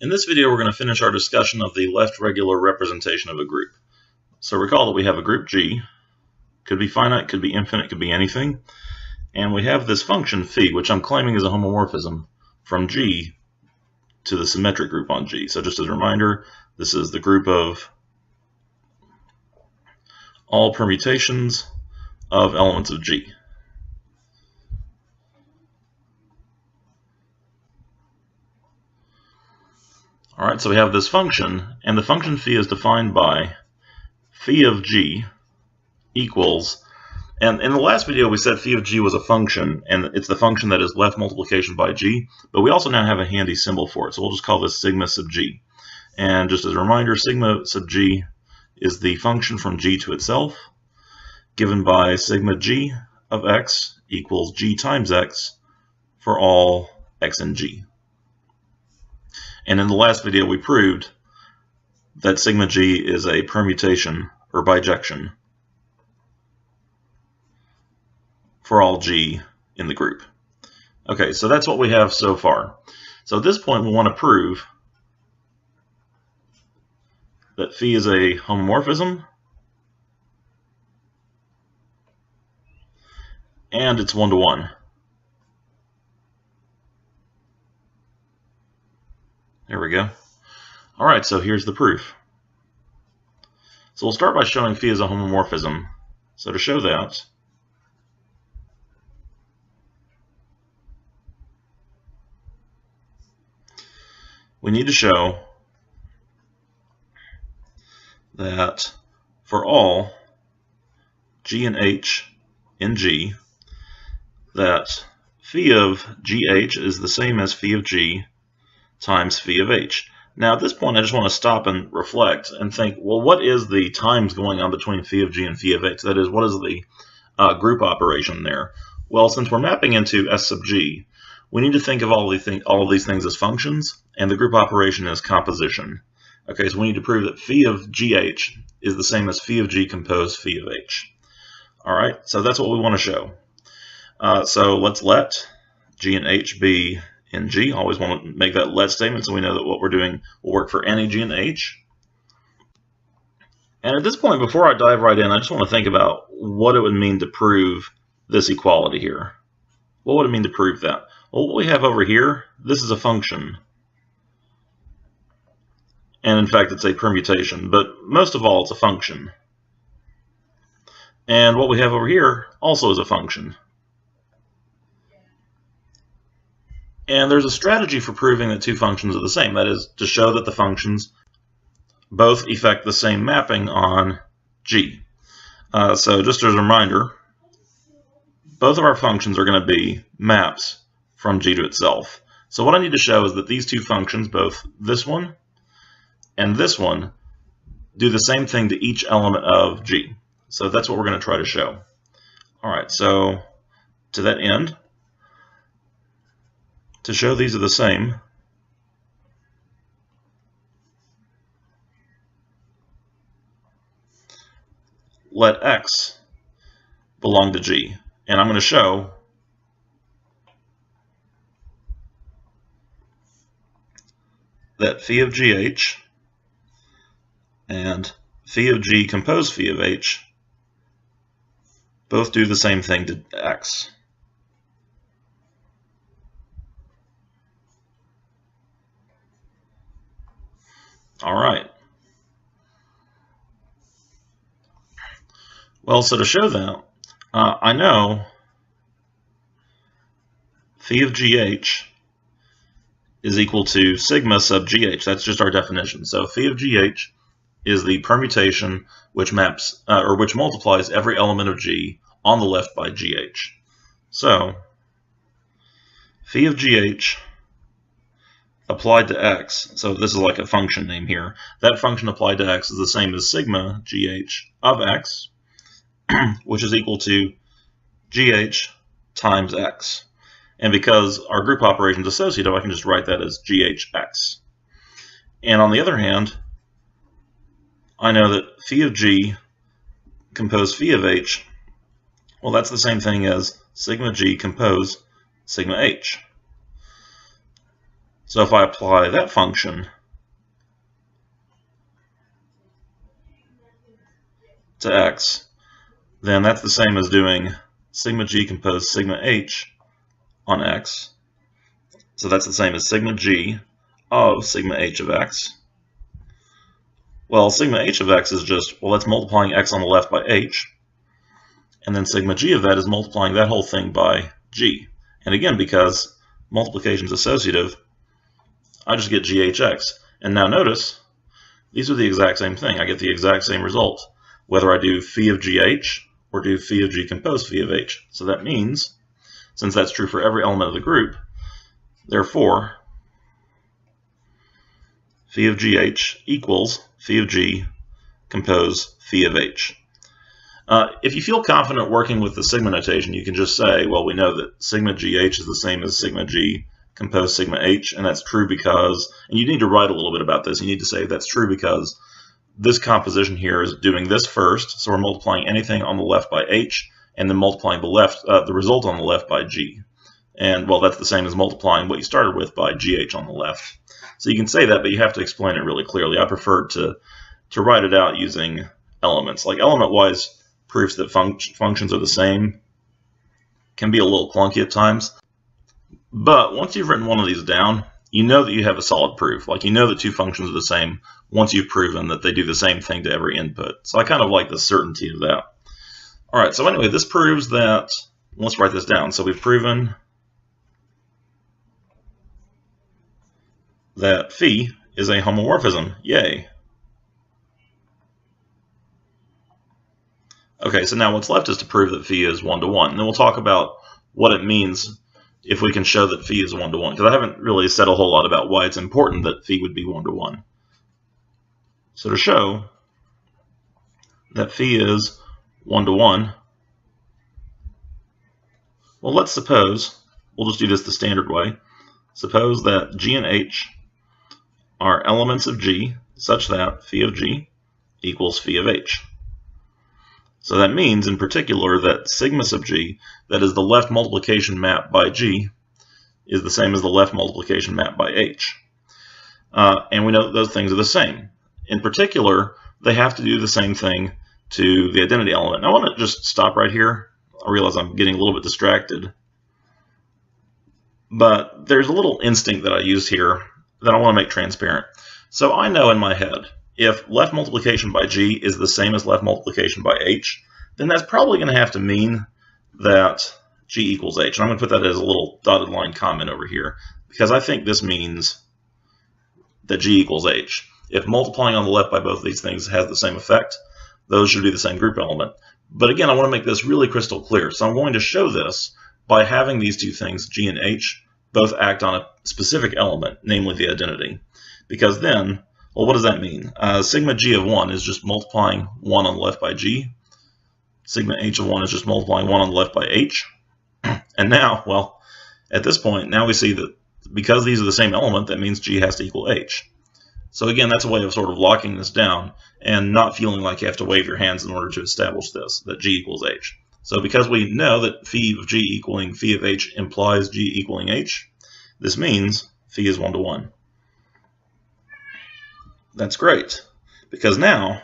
In this video, we're going to finish our discussion of the left regular representation of a group. So recall that we have a group G, could be finite, could be infinite, could be anything, and we have this function phi, which I'm claiming is a homomorphism from G to the symmetric group on G. So just as a reminder, this is the group of all permutations of elements of G. All right, so we have this function, and the function phi is defined by phi of G equals, and in the last video we said phi of G was a function, and it's the function that is left multiplication by G, but we also now have a handy symbol for it, so we'll just call this sigma sub G. And just as a reminder, sigma sub G is the function from G to itself, given by sigma G of x equals G times x for all x in G. And in the last video, we proved that sigma G is a permutation or bijection for all G in the group. Okay, so that's what we have so far. So at this point, we want to prove that phi is a homomorphism and it's one-to-one. There we go. All right, so here's the proof. So we'll start by showing phi is a homomorphism. So to show that, we need to show that for all G and H in G, that phi of GH is the same as phi of G times phi of H. Now at this point I just want to stop and reflect and think, well, what is the times going on between phi of G and phi of H? That is, what is the group operation there? Well, since we're mapping into S sub G, we need to think of all of these things as functions, and the group operation is composition. Okay, so we need to prove that phi of GH is the same as phi of G composed phi of H. All right, so that's what we want to show. So let's let G and H be in G. Always want to make that let statement so we know that what we're doing will work for any G and H. And at this point, before I dive right in, I just want to think about what it would mean to prove this equality here. What would it mean to prove that? Well, what we have over here, this is a function. And in fact, it's a permutation, but most of all, it's a function. And what we have over here also is a function. And there's a strategy for proving that two functions are the same. That is, to show that the functions both effect the same mapping on G. So just as a reminder, both of our functions are going to be maps from G to itself. So what I need to show is that these two functions, both this one and this one, do the same thing to each element of G. So that's what we're going to try to show. All right, so to that end, to show these are the same, let X belong to G. And I'm going to show that phi of GH and phi of G composed phi of H both do the same thing to X. All right. Well, so to show that, I know phi of GH is equal to sigma sub GH. That's just our definition. So phi of GH is the permutation which maps or which multiplies every element of G on the left by GH. So phi of GH applied to X, so this is like a function name here, that function applied to X is the same as sigma GH of X, which is equal to GH times X. And because our group operation is associative, I can just write that as GHX. And on the other hand, I know that phi of G composed phi of H, well, that's the same thing as sigma G composed sigma H. So if I apply that function to x, then that's the same as doing sigma g compose sigma h on x. So that's the same as sigma g of sigma h of x. Well, sigma h of x is just, well, that's multiplying x on the left by h. And then sigma g of that is multiplying that whole thing by g. And again, because multiplication is associative, I just get GHX. And now notice, these are the exact same thing. I get the exact same result, whether I do phi of GH or do phi of G compose phi of H. So that means, since that's true for every element of the group, therefore, phi of GH equals phi of G compose phi of H. If you feel confident working with the sigma notation, you can just say, well, we know that sigma GH is the same as sigma G compose sigma H, and that's true because, and you need to write a little bit about this, you need to say that's true because this composition here is doing this first, so we're multiplying anything on the left by H, and then multiplying the result on the left by G. And, well, that's the same as multiplying what you started with by GH on the left. So you can say that, but you have to explain it really clearly. I prefer to write it out using elements. Like element-wise proofs that functions are the same can be a little clunky at times. But once you've written one of these down, you know that you have a solid proof. Like, you know that two functions are the same once you've proven that they do the same thing to every input. So I kind of like the certainty of that. All right, so anyway, this proves that, let's write this down. So we've proven that phi is a homomorphism. Yay. Okay, so now what's left is to prove that phi is 1-to-1. And then we'll talk about what it means if we can show that phi is 1-to-1, because I haven't really said a whole lot about why it's important that phi would be 1-to-1. So to show that phi is 1-to-1, well, let's suppose, we'll just do this the standard way, suppose that G and H are elements of G such that phi of G equals phi of H. So that means, in particular, that sigma sub G, that is the left multiplication map by G, is the same as the left multiplication map by H. And we know that those things are the same. In particular, they have to do the same thing to the identity element. Now, I want to just stop right here. I realize I'm getting a little bit distracted. But there's a little instinct that I use here that I want to make transparent. So I know in my head, if left multiplication by G is the same as left multiplication by H, then that's probably going to have to mean that G equals H. And I'm going to put that as a little dotted line comment over here, because I think this means that G equals H. If multiplying on the left by both of these things has the same effect, those should be the same group element. But again, I want to make this really crystal clear. So I'm going to show this by having these two things, G and H, both act on a specific element, namely the identity. Because then, well, what does that mean? Sigma G of 1 is just multiplying 1 on the left by G. Sigma H of 1 is just multiplying 1 on the left by H. And now, well, at this point, now we see that because these are the same element, that means G has to equal H. So again, that's a way of sort of locking this down and not feeling like you have to wave your hands in order to establish this, that G equals H. So because we know that phi of G equaling phi of H implies G equaling H, this means phi is 1-to-1. That's great, because now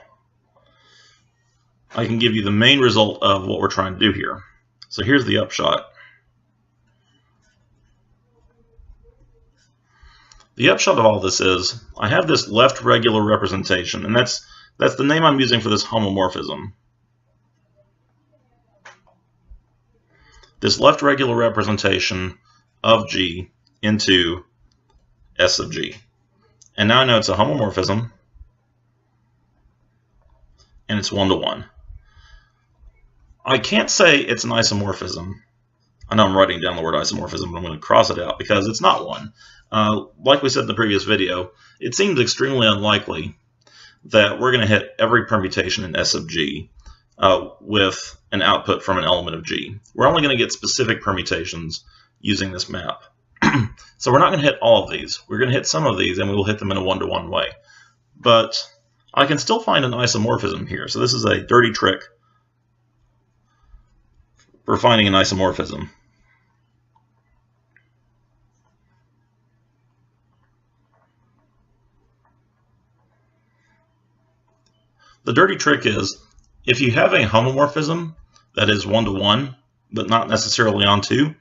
I can give you the main result of what we're trying to do here. So here's the upshot. The upshot of all this is I have this left regular representation, and that's the name I'm using for this homomorphism. This left regular representation of G into S of G. And now I know it's a homomorphism, and it's 1-to-1. I can't say it's an isomorphism. I know I'm writing down the word isomorphism, but I'm going to cross it out because it's not one. Like we said in the previous video, it seems extremely unlikely that we're going to hit every permutation in S of G with an output from an element of G. We're only going to get specific permutations using this map. So we're not going to hit all of these. We're going to hit some of these, and we will hit them in a 1-to-1 way. But I can still find an isomorphism here. So this is a dirty trick for finding an isomorphism. The dirty trick is, if you have a homomorphism that is 1-to-1, but not necessarily on 2,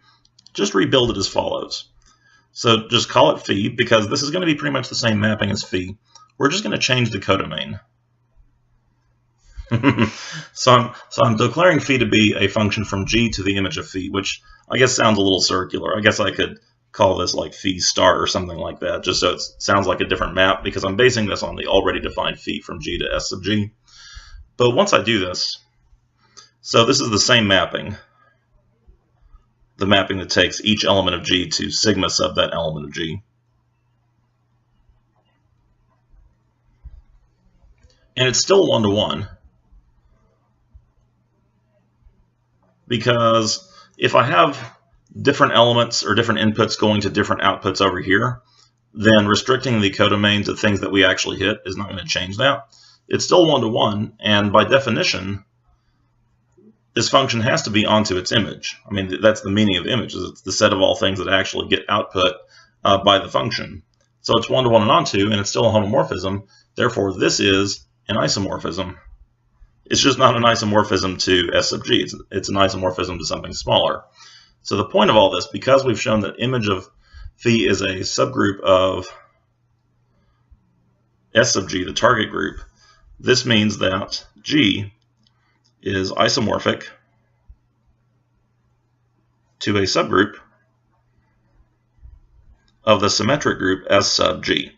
just rebuild it as follows. So just call it phi, because this is going to be pretty much the same mapping as phi. We're just going to change the codomain. so I'm declaring phi to be a function from G to the image of phi, which I guess sounds a little circular. I guess I could call this like phi star or something like that, just so it sounds like a different map, because I'm basing this on the already defined phi from G to S sub G. But once I do this, so this is the same mapping, the mapping that takes each element of G to sigma sub that element of G. And it's still 1-to-1, because if I have different elements or different inputs going to different outputs over here, then restricting the codomain to things that we actually hit is not going to change that. It's still 1-to-1, and by definition, this function has to be onto its image. I mean, that's the meaning of image, is it's the set of all things that actually get output by the function. So it's 1-to-1 and onto, and it's still a homomorphism. Therefore, this is an isomorphism. It's just not an isomorphism to S sub G. It's an isomorphism to something smaller. So the point of all this, because we've shown that image of phi is a subgroup of S sub G, the target group, this means that G is isomorphic to a subgroup of the symmetric group S sub G.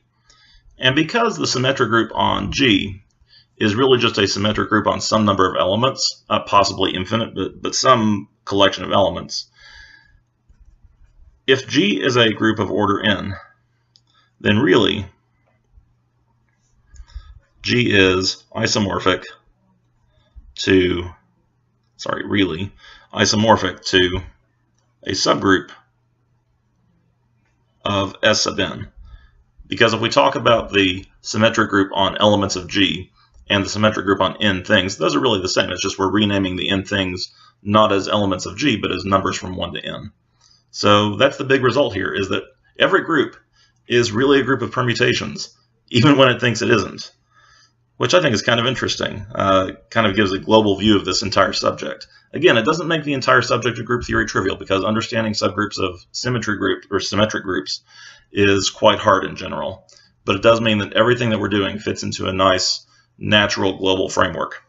And because the symmetric group on G is really just a symmetric group on some number of elements, possibly infinite, but some collection of elements, if G is a group of order n, then really G is isomorphic to, isomorphic to a subgroup of S sub n. Because if we talk about the symmetric group on elements of G and the symmetric group on n things, those are really the same. It's just we're renaming the n things not as elements of G, but as numbers from 1 to n. So that's the big result here, is that every group is really a group of permutations, even when it thinks it isn't, which I think is kind of interesting. Kind of gives a global view of this entire subject. Again, it doesn't make the entire subject of group theory trivial, because understanding subgroups of symmetric groups is quite hard in general. But it does mean that everything that we're doing fits into a nice, natural global framework.